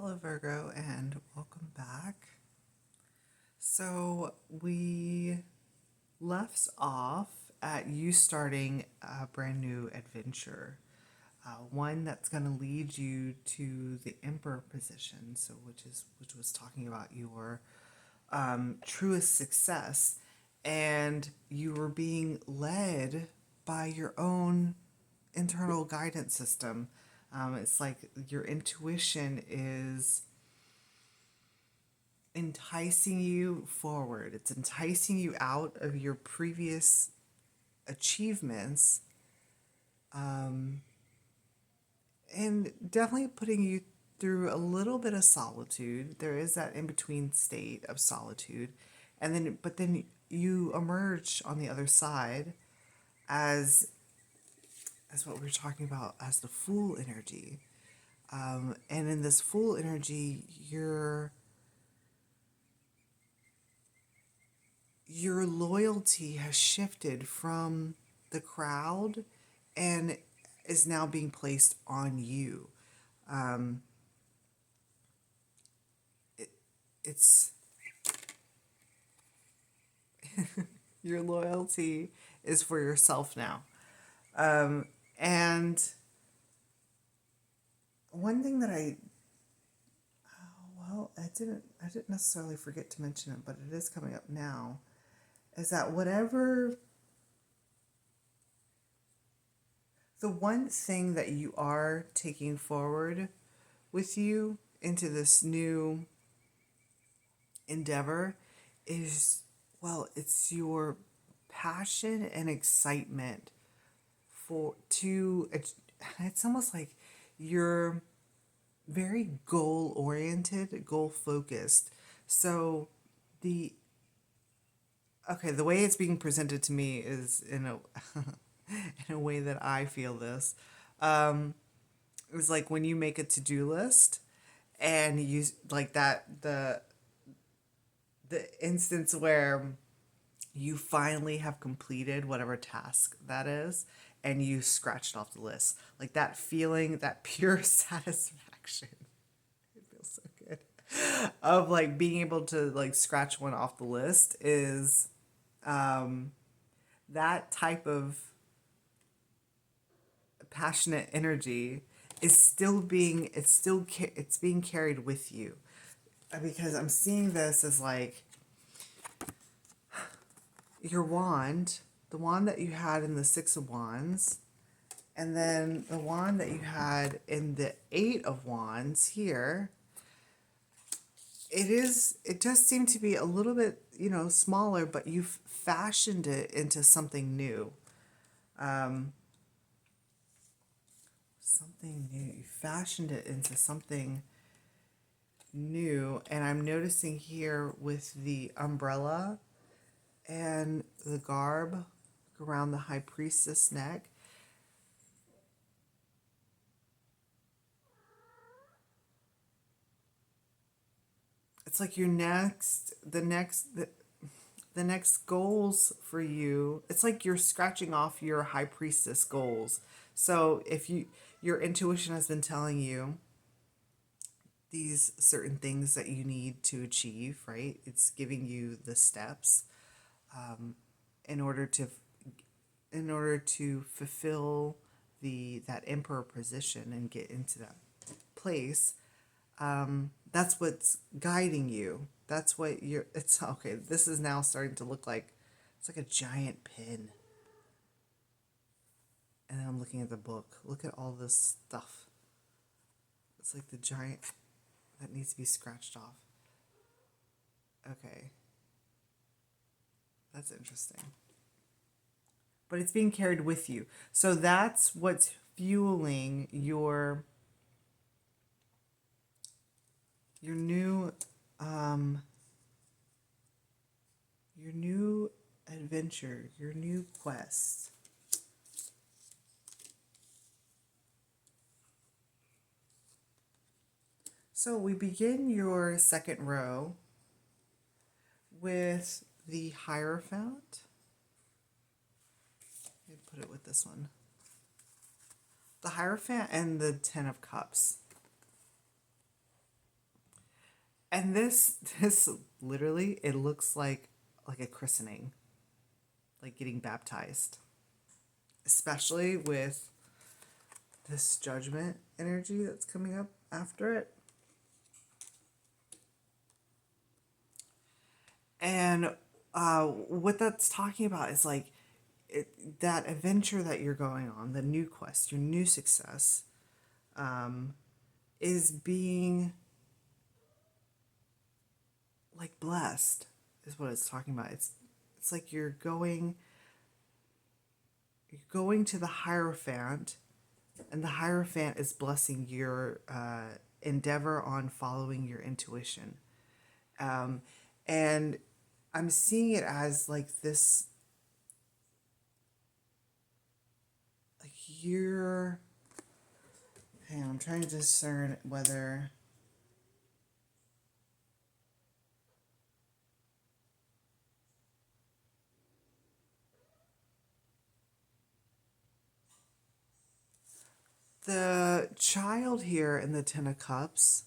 Hello, Virgo, and welcome back. So, we left off at you starting a brand new adventure, one that's going to lead you to the Emperor position. So, which was talking about your truest success, and you were being led by your own internal guidance system. It's like your intuition is enticing you forward. It's enticing you out of your previous achievements, and definitely putting you through a little bit of solitude. There is that in between state of solitude, and then you emerge on the other side as what we were talking about as the Fool energy. And in this Fool energy, your loyalty has shifted from the crowd and is now being placed on you. Um, it's your loyalty is for yourself now. And one thing that I didn't necessarily forget to mention it, but it is coming up now, is that the one thing that you are taking forward with you into this new endeavor is, well, it's your passion and excitement it's almost like you're very goal oriented, goal focused. So the the way it's being presented to me is in a in a way that I feel this. It was like when you make a to-do list and you like that the instance where you finally have completed whatever task that is and you scratched off the list. Like that feeling, that pure satisfaction. It feels so good. Of like being able to like scratch one off the list is that type of passionate energy is still being it's being carried with you, because I'm seeing this as like your wand, the wand that you had in the Six of Wands, and then the wand that you had in the Eight of Wands here. It does seem to be a little bit, smaller, but you've fashioned it into something new. Something new. You fashioned it into something new. And I'm noticing here with the umbrella and the garb around the high priestess neck. It's like the next goals for you. It's like you're scratching off your high priestess goals. So if your intuition has been telling you these certain things that you need to achieve, right? It's giving you the steps in order to fulfill that emperor position and get into that place. That's what's guiding you. That's what it's okay. This is now starting to look like it's like a giant pin. And then I'm looking at the book. Look at all this stuff. It's like the giant that needs to be scratched off. Okay. That's interesting. But it's being carried with you. So that's what's fueling your new your new adventure, your new quest. So we begin your second row with the Hierophant. Let me put it with this one. The Hierophant and the Ten of Cups. And this literally, it looks like a christening, like getting baptized, especially with this judgment energy that's coming up after it. And what that's talking about is like that adventure that you're going on, the new quest, your new success, is being like blessed, is what it's talking about. It's like you're going to the Hierophant, and the Hierophant is blessing your endeavor on following your intuition. And I'm seeing it as like this, like you're, hang on, I'm trying to discern whether the child here in the Ten of Cups.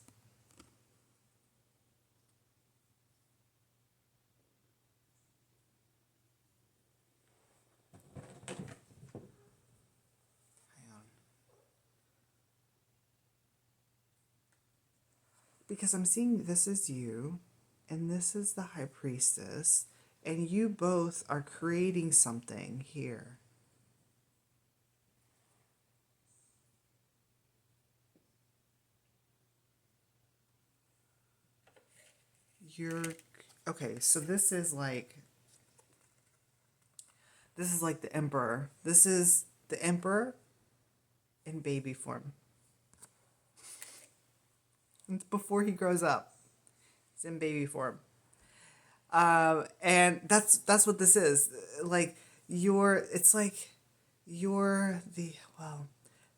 Hang on. Because I'm seeing this is you, and this is the High Priestess, and you both are creating something here. You're okay, so this is like the Emperor. This is the Emperor in baby form. It's before he grows up. It's in baby form. And that's what this is. Like it's like you're the, well,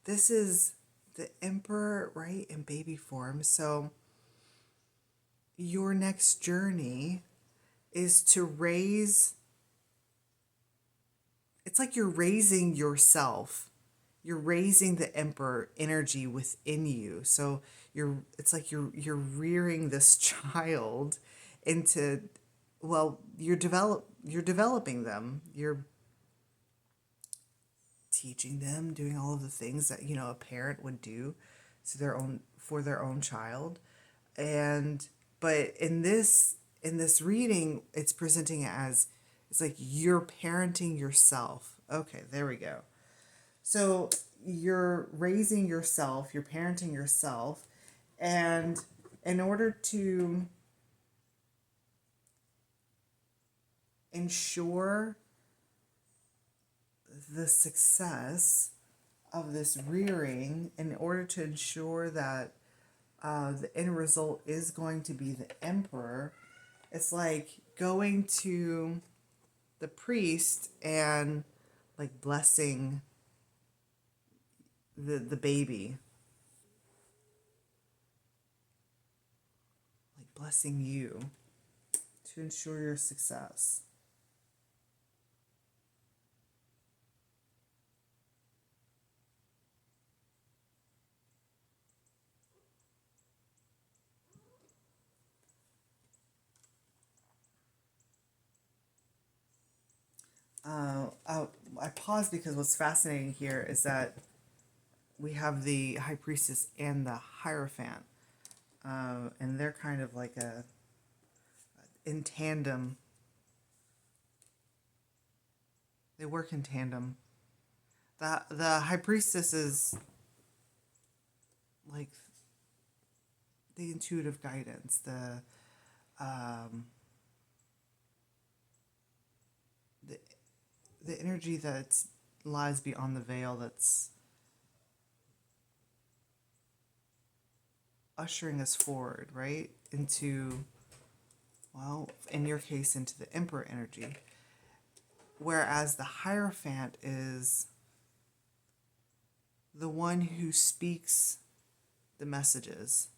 this is the Emperor, right, in baby form. So your next journey is to raise, it's like you're raising yourself. You're raising the Emperor energy within you. So it's like you're rearing this child into, well, you're developing them. You're teaching them, doing all of the things that, a parent would do to their own child. And but in this reading, it's presenting it as, it's like you're parenting yourself. Okay, there we go. So you're raising yourself, you're parenting yourself, and in order to ensure the success of this rearing, in order to ensure that the end result is going to be the Emperor, it's like going to the priest and like blessing the baby, like blessing you to ensure your success. I paused because what's fascinating here is that we have the High Priestess and the Hierophant, and they're kind of like in tandem. They work in tandem. The High Priestess is like the intuitive guidance, um, the the energy that lies beyond the veil, that's ushering us forward, right, into, well, in your case, into the Emperor energy. Whereas the Hierophant is the one who speaks the messages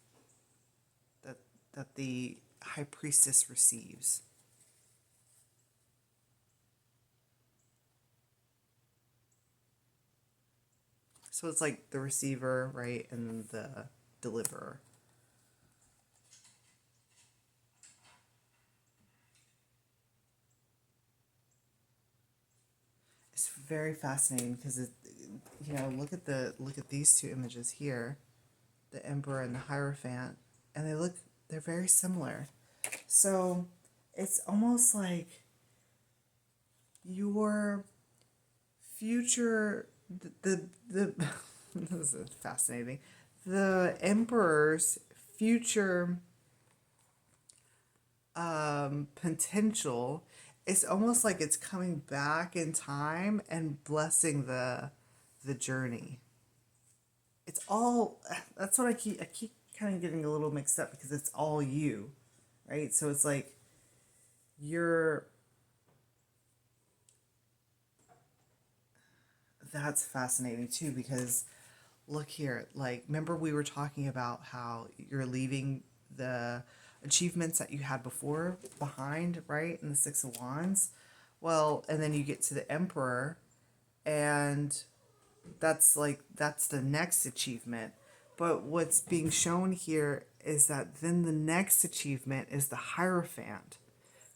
that the High Priestess receives. So it's like the receiver, right, and the deliverer. very fascinating because it, you know, look at these two images here, the Emperor and the Hierophant, and they're very similar. So it's almost like your future, the this is fascinating. The Emperor's future potential, it's almost like it's coming back in time and blessing the journey. It's all, that's what I keep kind of getting a little mixed up because it's all you, right? So it's like you're, that's fascinating too because look here, like remember we were talking about how you're leaving the achievements that you had before behind, right? In the Six of Wands. Well, and then you get to the Emperor and that's the next achievement. But what's being shown here is that then the next achievement is the Hierophant,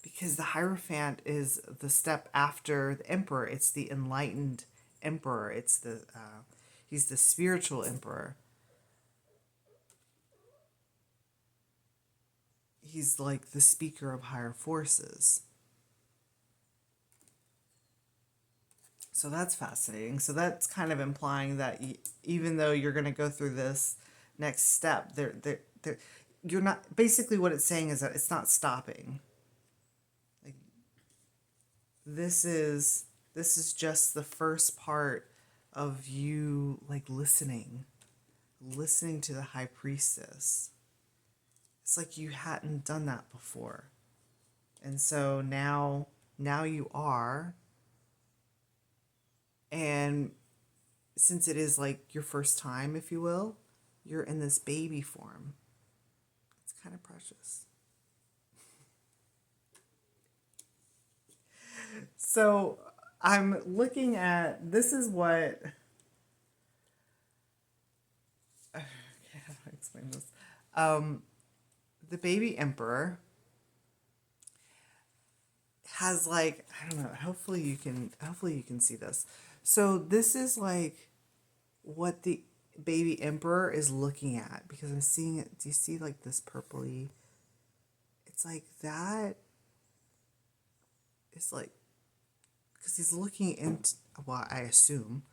because the Hierophant is the step after the Emperor. It's the enlightened Emperor. It's the he's the spiritual Emperor. He's like the speaker of higher forces. So that's fascinating. So that's kind of implying that even though you're going to go through this next step, you're not. Basically, what it's saying is that it's not stopping. Like this is just the first part of you like listening to the High Priestess. It's like you hadn't done that before, and so now you are. And since it is like your first time, if you will, you're in this baby form. It's kind of precious. So I'm looking at, this is what, how do I explain this? The baby Emperor has like, I don't know, hopefully you can see this. So this is like what the baby Emperor is looking at, because I'm seeing it. Do you see like this purpley? It's like that. It's like, because he's looking into, well, I assume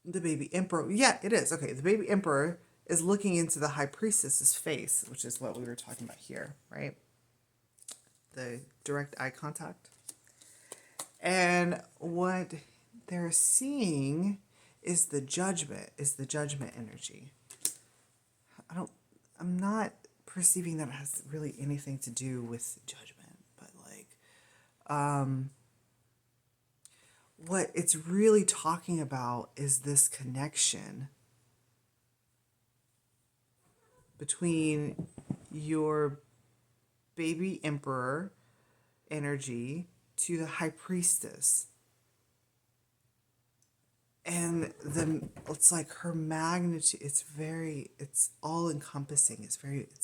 the baby Emperor. Yeah, it is. Okay, the baby Emperor is looking into the High Priestess's face, which is what we were talking about here, right? The direct eye contact. And what they're seeing is the judgment energy. I'm not perceiving that it has really anything to do with judgment, but like what it's really talking about is this connection between your baby Emperor energy to the High Priestess. And it's like her magnitude, it's all encompassing. It's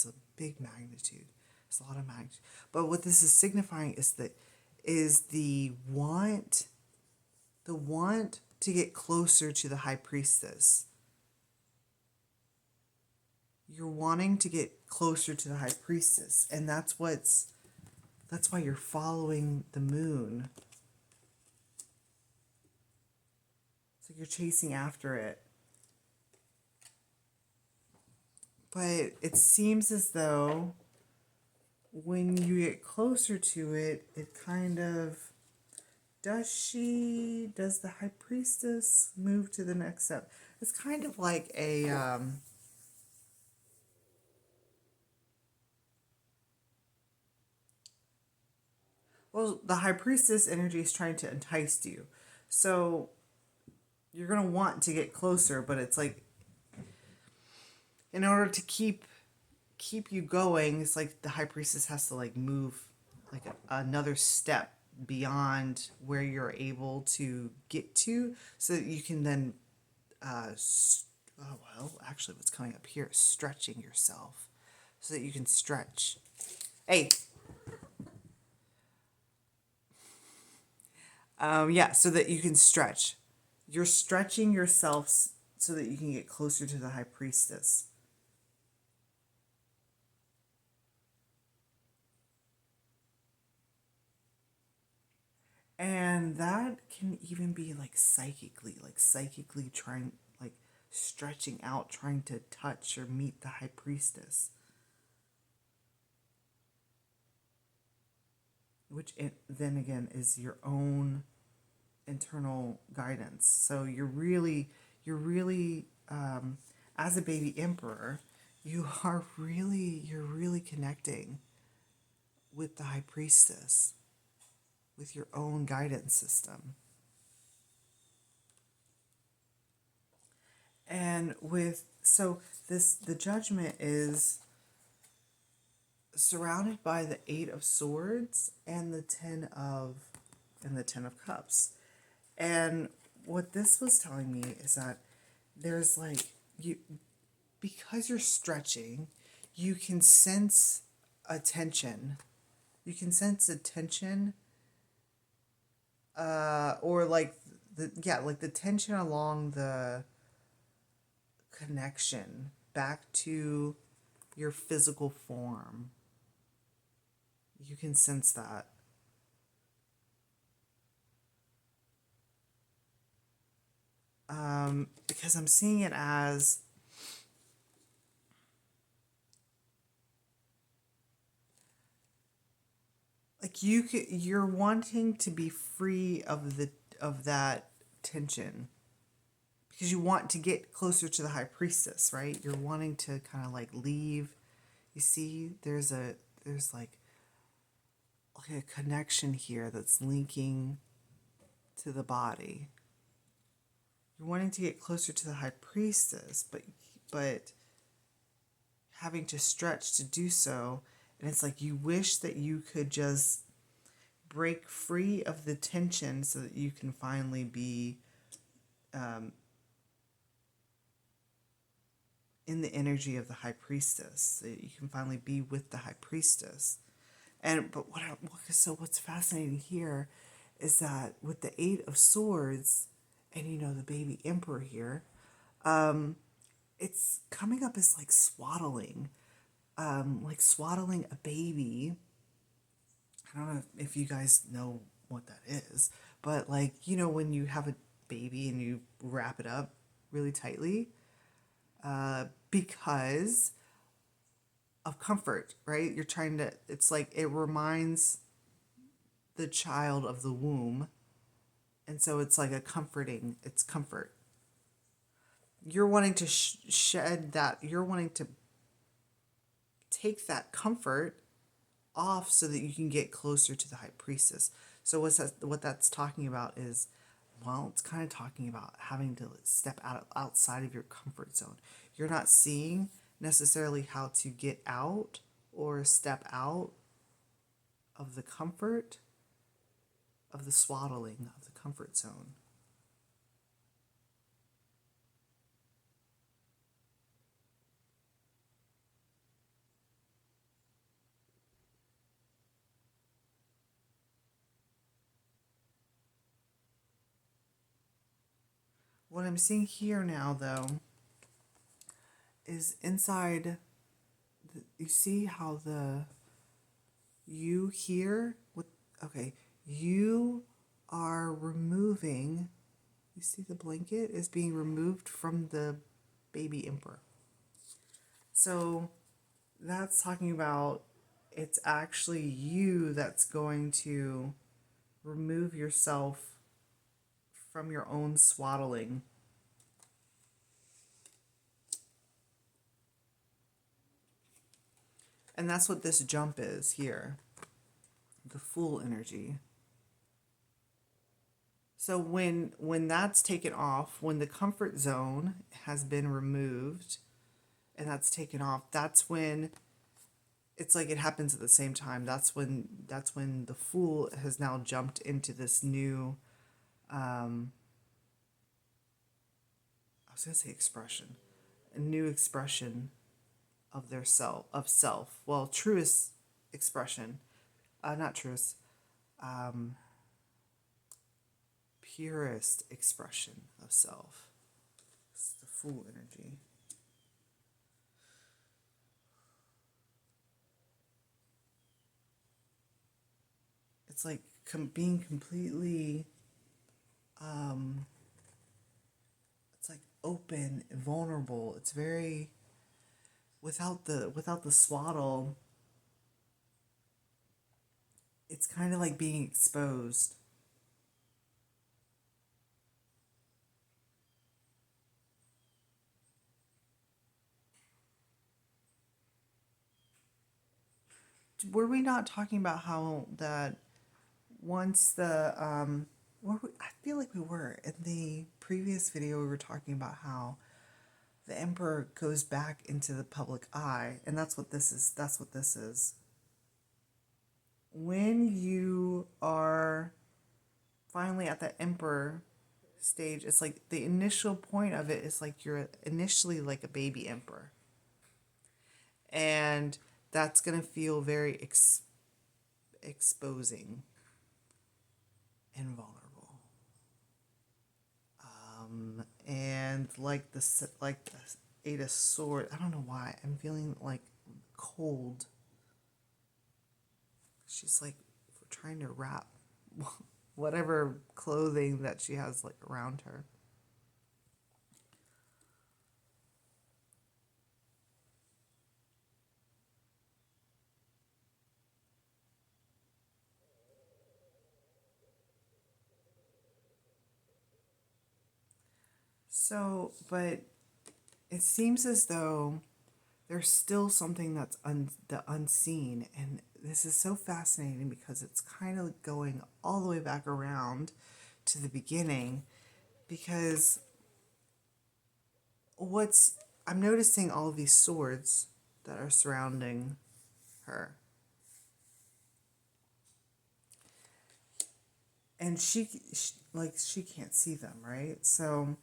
a big magnitude. It's a lot of magnitude. But what this is signifying is the want to get closer to the High Priestess. You're wanting to get closer to the High Priestess, and that's why you're following the moon. It's like you're chasing after it. But it seems as though when you get closer to it, it kind of, does the High Priestess move to the next step? It's kind of like a, well, the High Priestess energy is trying to entice you. So you're going to want to get closer, but it's like, in order to keep you going, it's like the High Priestess has to like move like another step beyond where you're able to get to, so that you can then actually what's coming up here is stretching yourself, so that you can stretch. Hey, Yeah, so that you can stretch. You're stretching yourself so that you can get closer to the high priestess. And that can even be like psychically trying, like stretching out, trying to touch or meet the high priestess, which then again is your own internal guidance. So you're really, as a baby emperor, you're really connecting with the high priestess, with your own guidance system. And the judgment is surrounded by the 8 of Swords and the 10 of Cups. And what this was telling me is that there's like you because you're stretching, you can sense attention. You can sense attention, or like the tension along the connection back to your physical form. You can sense that. Because I'm seeing it as like you're wanting to be free of that tension because you want to get closer to the high priestess, right? You're wanting to kind of like leave. You see, there's like a connection here that's linking to the body. You're wanting to get closer to the high priestess, but having to stretch to do so, and it's like you wish that you could just break free of the tension so that you can finally be in the energy of the high priestess. So you can finally be with the high priestess. So what's fascinating here is that with the 8 of Swords and the baby emperor here, it's coming up as like swaddling a baby. I don't know if you guys know what that is, but like when you have a baby and you wrap it up really tightly, because of comfort, right? You're trying to. It's like it reminds the child of the womb, and so it's like it's comfort. You're wanting to shed that. You're wanting to take that comfort off so that you can get closer to the high priestess. So what that's talking about is, well, it's kind of talking about having to step outside of your comfort zone. You're not seeing necessarily how to get out or step out of the comfort of the swaddling of the comfort zone. What I'm seeing here now, though, is inside. You see how you here with okay, you are removing. You see the blanket is being removed from the baby emperor. So that's talking about it's actually you that's going to remove yourself from your own swaddling. And that's what this jump is here. The Fool energy. So when that's taken off, when the comfort zone has been removed and that's taken off, that's when it's like it happens at the same time. That's when the Fool has now jumped into this new I was gonna say expression. A new expression of their self. Well, truest expression. Not truest. purest expression of self. It's the Fool energy. It's like being completely, it's like open and vulnerable. It's very, without the swaddle, it's kind of like being exposed. Were we not talking about how that once I feel like we were in the previous video. We were talking about how the emperor goes back into the public eye, and that's what this is. When you are finally at the emperor stage, it's like the initial point of it is like you're initially like a baby emperor, and that's gonna feel very exposing and vulnerable. And like the Eight of Swords, I don't know why I'm feeling like cold. She's like trying to wrap whatever clothing that she has like around her. So, but it seems as though there's still something that's the unseen, and this is so fascinating because it's kind of going all the way back around to the beginning, because I'm noticing all of these swords that are surrounding her, and she can't see them, right? So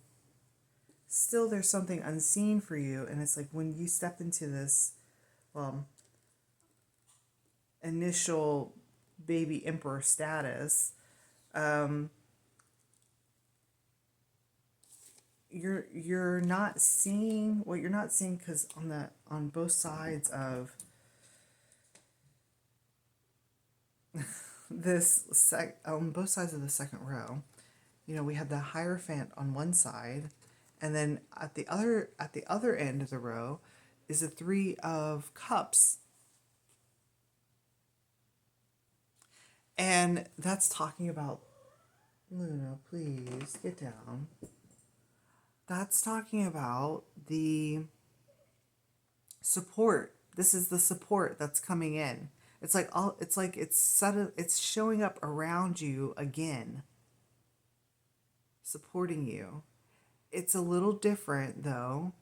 still there's something unseen for you, and it's like when you step into this initial baby emperor status, you're not seeing what you're not seeing, because on both sides of on both sides of the second row, we had the Hierophant on one side, and then at the other end of the row is the Three of Cups. And that's talking about, Luna, please get down. That's talking about the support. This is the support that's coming in. It's it's showing up around you again, supporting you. It's a little different though.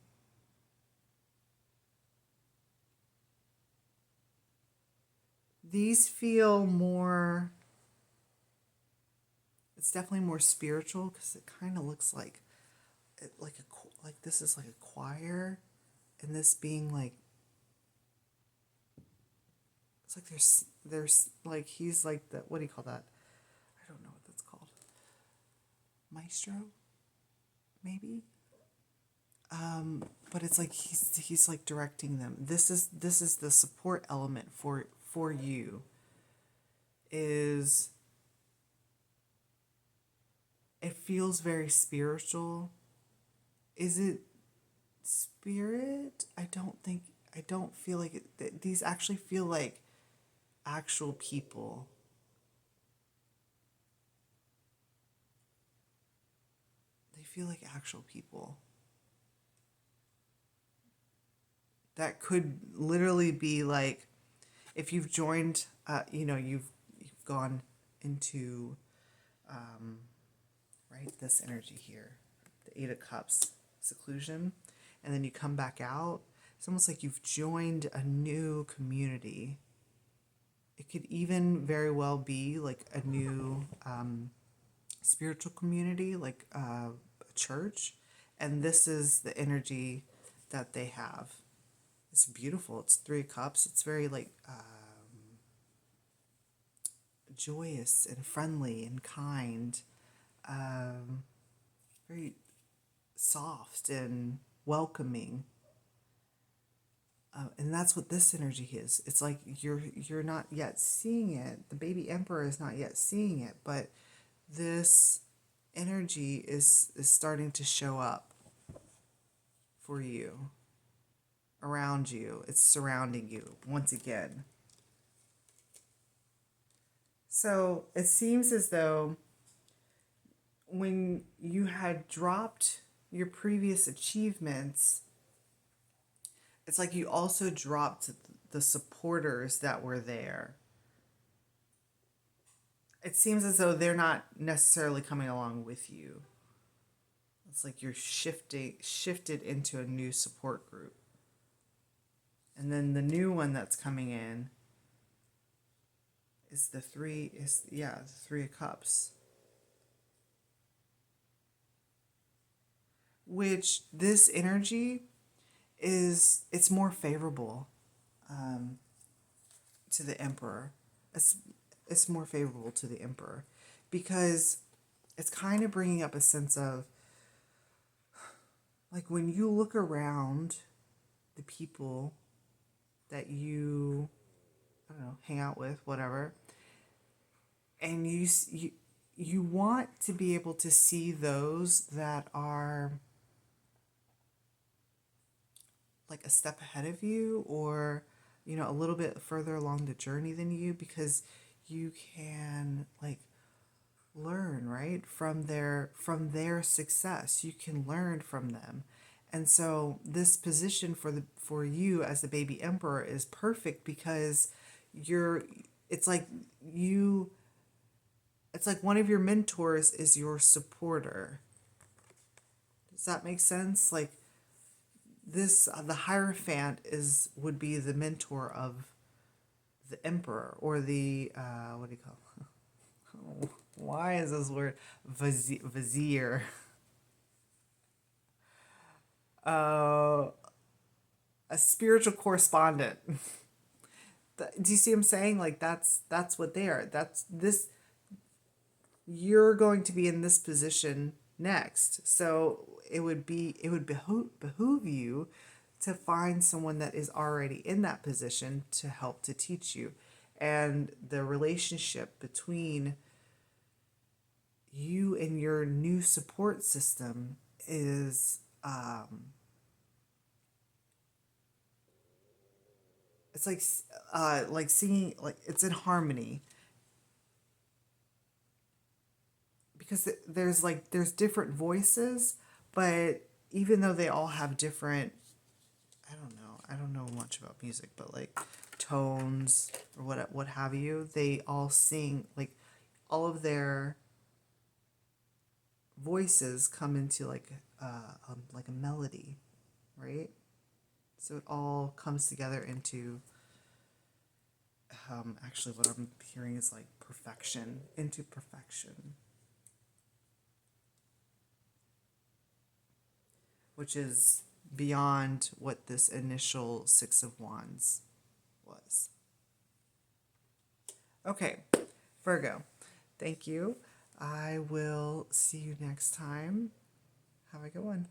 These feel more, it's definitely more spiritual, because it kind of looks like this is like a choir, and this being like, it's like there's like, he's like the, what do you call that? I don't know what that's called. Maestro, maybe. But it's like he's like directing them. This is the support element for you. Is it feels very spiritual. Is it spirit? I don't feel like it. These actually feel like actual people. They feel like actual people. That could literally be like, if you've joined, you've gone into, right, this energy here, the Eight of Cups, seclusion, and then you come back out. It's almost like you've joined a new community. It could even very well be like a new spiritual community, like a church, and this is the energy that they have. It's beautiful. It's Three of Cups. It's very like joyous and friendly and kind. very soft and welcoming. And that's what this energy is. It's like you're not yet seeing it. The baby emperor is not yet seeing it, but this energy is starting to show up for you, around you. It's surrounding you once again. So it seems as though when you had dropped your previous achievements, it's like you also dropped the supporters that were there. It seems as though they're not necessarily coming along with you. It's like you're shifted into a new support group. And then the new one that's coming in is the Three of Cups. Which this energy it's more favorable to the Emperor. It's more favorable to the Emperor because it's kind of bringing up a sense of, like, when you look around the people that you, I don't know, hang out with, whatever, and you want to be able to see those that are like a step ahead of you, or a little bit further along the journey than you, because you can like learn, right, from their success. You can learn from them. And so this position for you as the baby emperor is perfect because it's like one of your mentors is your supporter. Does that make sense? Like the Hierophant would be the mentor of the emperor, or the what do you call it? Why is this word vizier? A spiritual correspondent. Do you see what I'm saying? Like that's what they are. You're going to be in this position next. So it would behoove you to find someone that is already in that position to help to teach you. And the relationship between you and your new support system is it's like singing, like it's in harmony, because there's different voices, but even though they all have different, I don't know much about music, but like tones or what have you, they all sing, like all of their voices come into like a melody, right? So it all comes together into actually what I'm hearing is like into perfection, which is beyond what this initial Six of Wands was. Okay, Virgo, thank you. I will see you next time. Have a good one.